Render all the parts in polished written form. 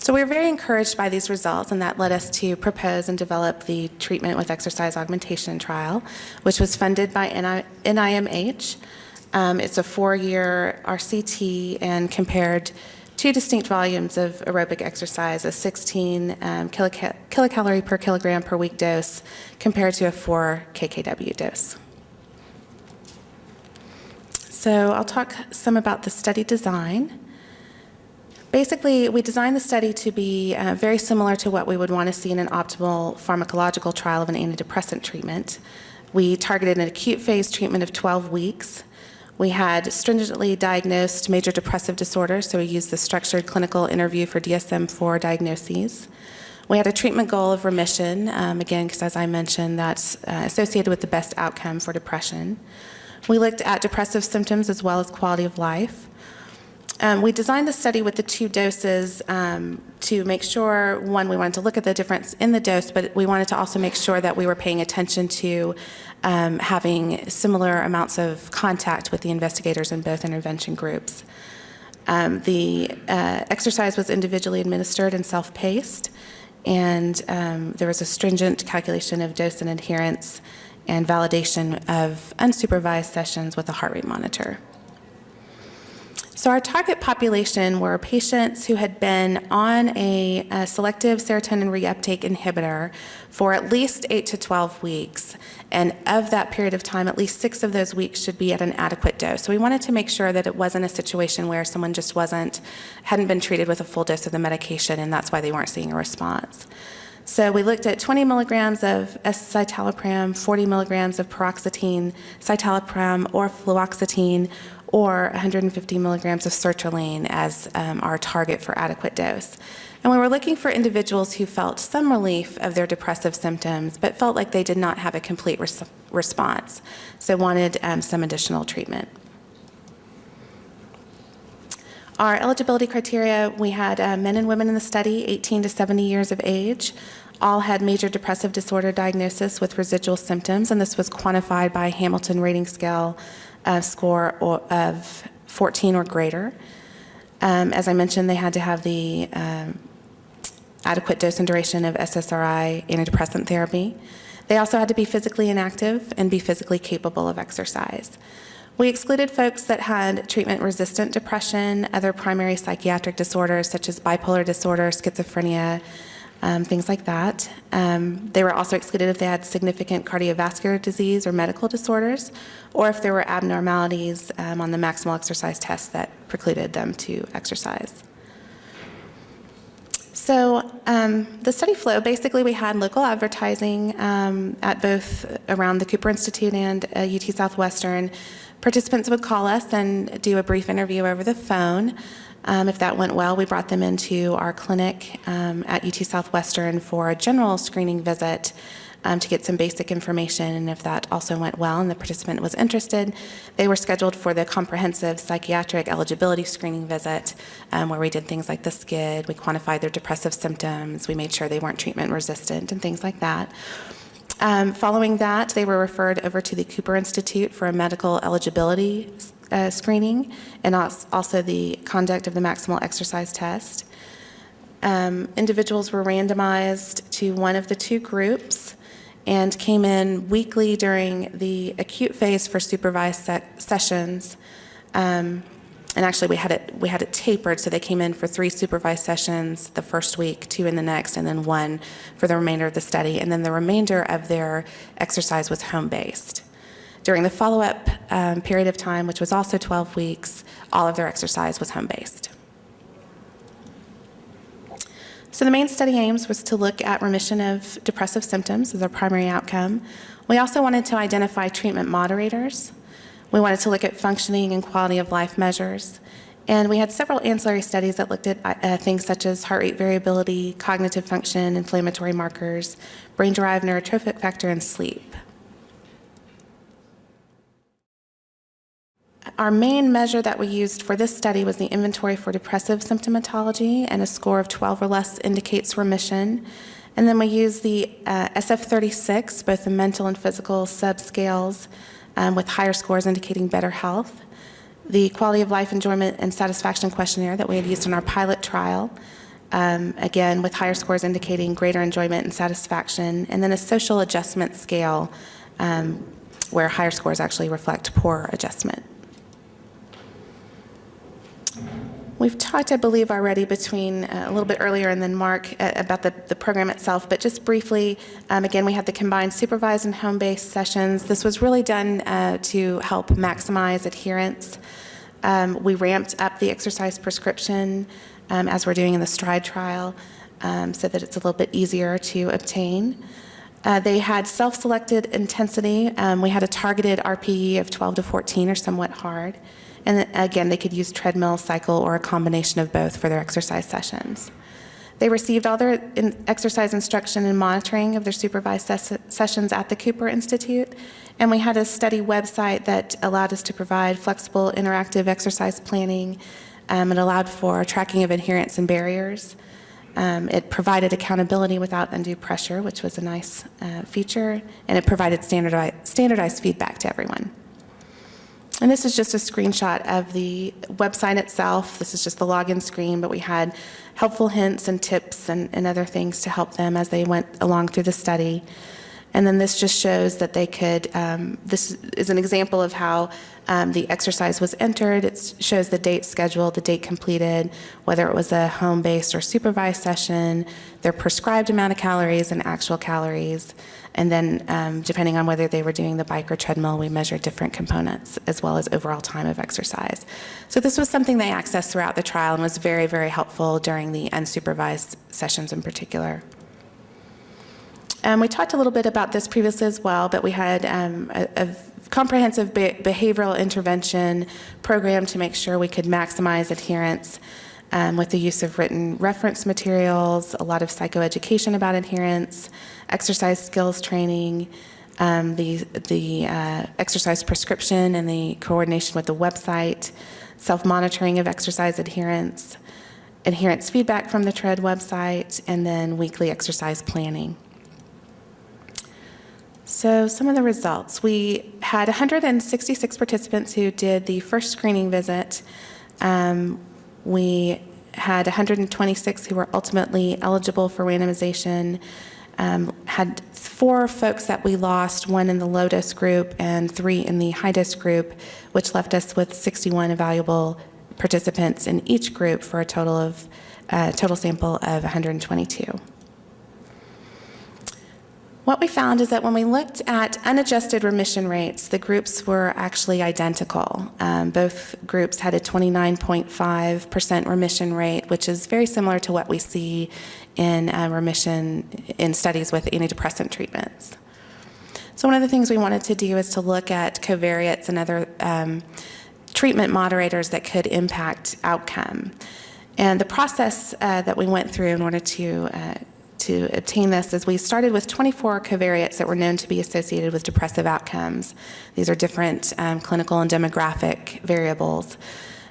So we were very encouraged by these results, and that led us to propose and develop the treatment with exercise augmentation trial, which was funded by NIMH. It's a 4-year RCT and compared 2 distinct volumes of aerobic exercise, a 16 kilocalorie per kilogram per week dose compared to a 4 kKw dose. So I'll talk some about the study design. Basically, we designed the study to be very similar to what we would want to see in an optimal pharmacological trial of an antidepressant treatment. We targeted an acute phase treatment of 12 weeks. We had stringently diagnosed major depressive disorder, so we used the structured clinical interview for DSM-4 diagnoses. We had a treatment goal of remission, again, because as I mentioned, that's associated with the best outcome for depression. We looked at depressive symptoms as well as quality of life. We designed the study with the 2 doses to make sure, one, we wanted to look at the difference in the dose, but we wanted to also make sure that we were paying attention to having similar amounts of contact with the investigators in both intervention groups. The exercise was individually administered and self-paced, and there was a stringent calculation of dose and adherence and validation of unsupervised sessions with a heart rate monitor. So our target population were patients who had been on a selective serotonin reuptake inhibitor for at least 8 to 12 weeks. And of that period of time, at least 6 of those weeks should be at an adequate dose. So we wanted to make sure that it wasn't a situation where someone just hadn't been treated with a full dose of the medication, and that's why they weren't seeing a response. So we looked at 20 milligrams of escitalopram, 40 milligrams of paroxetine, citalopram, or fluoxetine, or 150 milligrams of sertraline as our target for adequate dose. And we were looking for individuals who felt some relief of their depressive symptoms, but felt like they did not have a complete response, so wanted some additional treatment. Our eligibility criteria, we had men and women in the study, 18 to 70 years of age. All had major depressive disorder diagnosis with residual symptoms, and this was quantified by Hamilton Rating Scale score of 14 or greater. As I mentioned, they had to have the adequate dose and duration of SSRI antidepressant therapy. They also had to be physically inactive and be physically capable of exercise. We excluded folks that had treatment-resistant depression, other primary psychiatric disorders such as bipolar disorder, schizophrenia, things like that. They were also excluded if they had significant cardiovascular disease or medical disorders, or if there were abnormalities on the maximal exercise test that precluded them to exercise. So the study flow, basically we had local advertising at both around the Cooper Institute and UT Southwestern. Participants would call us and do a brief interview over the phone. If that went well, we brought them into our clinic at UT Southwestern for a general screening visit to get some basic information, and if that also went well and the participant was interested, they were scheduled for the comprehensive psychiatric eligibility screening visit where we did things like the SCID, we quantified their depressive symptoms, we made sure they weren't treatment resistant and things like that. Following that, they were referred over to the Cooper Institute for a medical eligibility screening and also the conduct of the maximal exercise test. Individuals were randomized to one of the 2 groups and came in weekly during the acute phase for supervised sessions. And actually, we had it tapered, so they came in for 3 supervised sessions the first week, 2 in the next, and then 1 for the remainder of the study. And then the remainder of their exercise was home-based. During the follow-up period of time, which was also 12 weeks, all of their exercise was home-based. So the main study aims was to look at remission of depressive symptoms as our primary outcome. We also wanted to identify treatment moderators. We wanted to look at functioning and quality of life measures. And we had several ancillary studies that looked at things such as heart rate variability, cognitive function, inflammatory markers, brain-derived neurotrophic factor, and sleep. Our main measure that we used for this study was the inventory for depressive symptomatology, and a score of 12 or less indicates remission. And then we used the SF-36, both the mental and physical subscales, with higher scores indicating better health. The quality of life enjoyment and satisfaction questionnaire that we had used in our pilot trial, again, with higher scores indicating greater enjoyment and satisfaction, and then a social adjustment scale where higher scores actually reflect poor adjustment. We've talked, I believe, already between a little bit earlier and then Mark about the program itself, but just briefly, again, we had the combined supervised and home-based sessions. This was really done to help maximize adherence. We ramped up the exercise prescription as we're doing in the STRIDE trial so that it's a little bit easier to obtain. They had self-selected intensity. We had a targeted RPE of 12 to 14 or somewhat hard. And then, again, they could use treadmill, cycle, or a combination of both for their exercise sessions. They received all their exercise instruction and monitoring of their supervised sessions at the Cooper Institute. And we had a study website that allowed us to provide flexible, interactive exercise planning. It allowed for tracking of adherence and barriers. It provided accountability without undue pressure, which was a nice feature. And it provided standardized feedback to everyone. And this is just a screenshot of the website itself. This is just the login screen, but we had helpful hints and tips and other things to help them as they went along through the study. And then this just shows that they could, this is an example of how the exercise was entered. It shows the date scheduled, the date completed, whether it was a home-based or supervised session, their prescribed amount of calories and actual calories. And then depending on whether they were doing the bike or treadmill, we measured different components as well as overall time of exercise. So this was something they accessed throughout the trial and was very, very helpful during the unsupervised sessions in particular. We talked a little bit about this previously as well, but we had a comprehensive behavioral intervention program to make sure we could maximize adherence with the use of written reference materials, a lot of psychoeducation about adherence, exercise skills training, the exercise prescription and the coordination with the website, self-monitoring of exercise adherence feedback from the TREAD website, and then weekly exercise planning. So some of the results. We had 166 participants who did the first screening visit. We had 126 who were ultimately eligible for randomization, had 4 folks that we lost, 1 in the low-dose group and 3 in the high-dose group, which left us with 61 evaluable participants in each group for a total sample of 122. What we found is that when we looked at unadjusted remission rates, the groups were actually identical. Both groups had a 29.5% remission rate, which is very similar to what we see in remission in studies with antidepressant treatments. So one of the things we wanted to do is to look at covariates and other treatment moderators that could impact outcome. And the process that we went through in order to obtain this is we started with 24 covariates that were known to be associated with depressive outcomes. These are different clinical and demographic variables.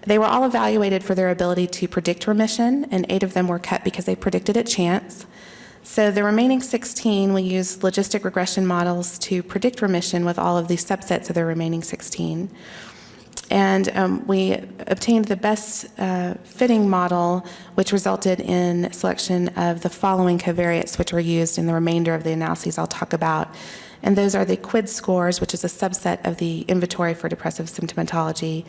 They were all evaluated for their ability to predict remission, and 8 of them were cut because they predicted at chance. So the remaining 16, we used logistic regression models to predict remission with all of the subsets of the remaining 16. And we obtained the best fitting model, which resulted in selection of the following covariates, which were used in the remainder of the analyses I'll talk about. And those are the QID scores, which is a subset of the inventory for depressive symptomatology,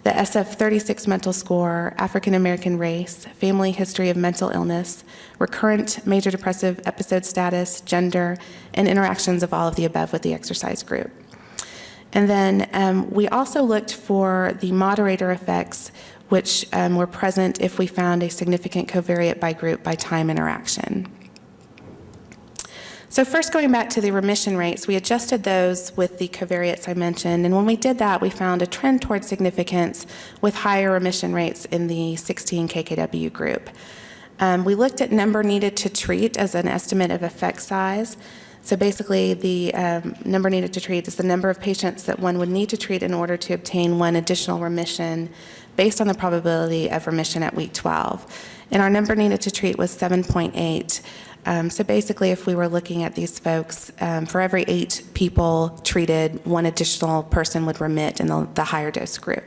the SF-36 mental score, African American race, family history of mental illness, recurrent major depressive episode status, gender, and interactions of all of the above with the exercise group. And then we also looked for the moderator effects, which were present if we found a significant covariate by group by time interaction. So first, going back to the remission rates, we adjusted those with the covariates I mentioned, and when we did that, we found a trend towards significance with higher remission rates in the 16 KKW group. We looked at number needed to treat as an estimate of effect size. So basically, the number needed to treat is the number of patients that one would need to treat in order to obtain one additional remission based on the probability of remission at week 12. And our number needed to treat was 7.8. So basically, if we were looking at these folks, for every 8 people treated, 1 additional person would remit in the higher dose group.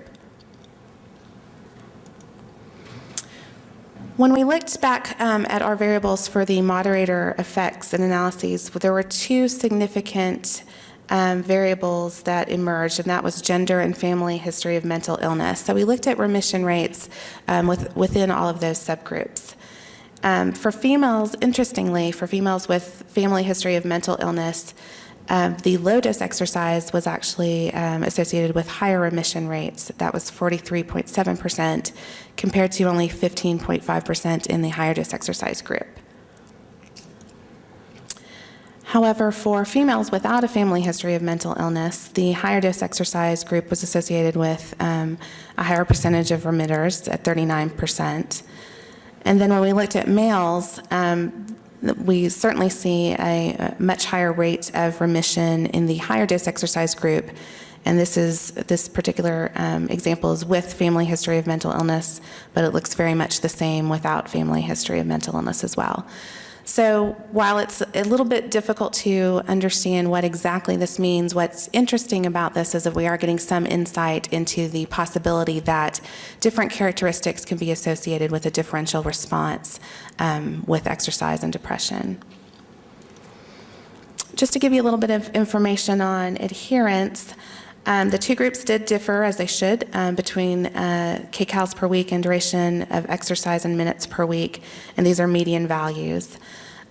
When we looked back at our variables for the moderator effects and analyses, there were two significant variables that emerged, and that was gender and family history of mental illness. So we looked at remission rates within all of those subgroups. For females, interestingly, for females with family history of mental illness, the low-dose exercise was actually associated with higher remission rates. That was 43.7% compared to only 15.5% in the higher-dose exercise group. However, for females without a family history of mental illness, the higher-dose exercise group was associated with a higher percentage of remitters at 39%. And then when we looked at males, we certainly see a much higher rate of remission in the higher dose exercise group, and this particular example is with family history of mental illness, but it looks very much the same without family history of mental illness as well. So while it's a little bit difficult to understand what exactly this means, what's interesting about this is that we are getting some insight into the possibility that different characteristics can be associated with a differential response with exercise and depression. Just to give you a little bit of information on adherence, the two groups did differ, as they should, between kcals per week and duration of exercise in minutes per week, and these are median values.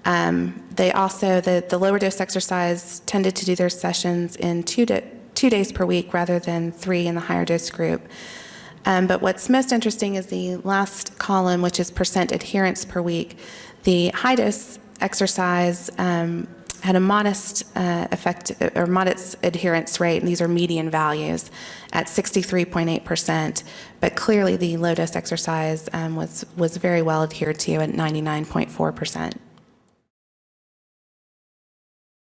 They also, the lower dose exercise tended to do their sessions in 2 days per week rather than 3 in the higher dose group. But what's most interesting is the last column, which is percent adherence per week. The high dose exercise had a modest effect or modest adherence rate, and these are median values at 63.8%. But clearly, the low dose exercise was very well adhered to at 99.4%.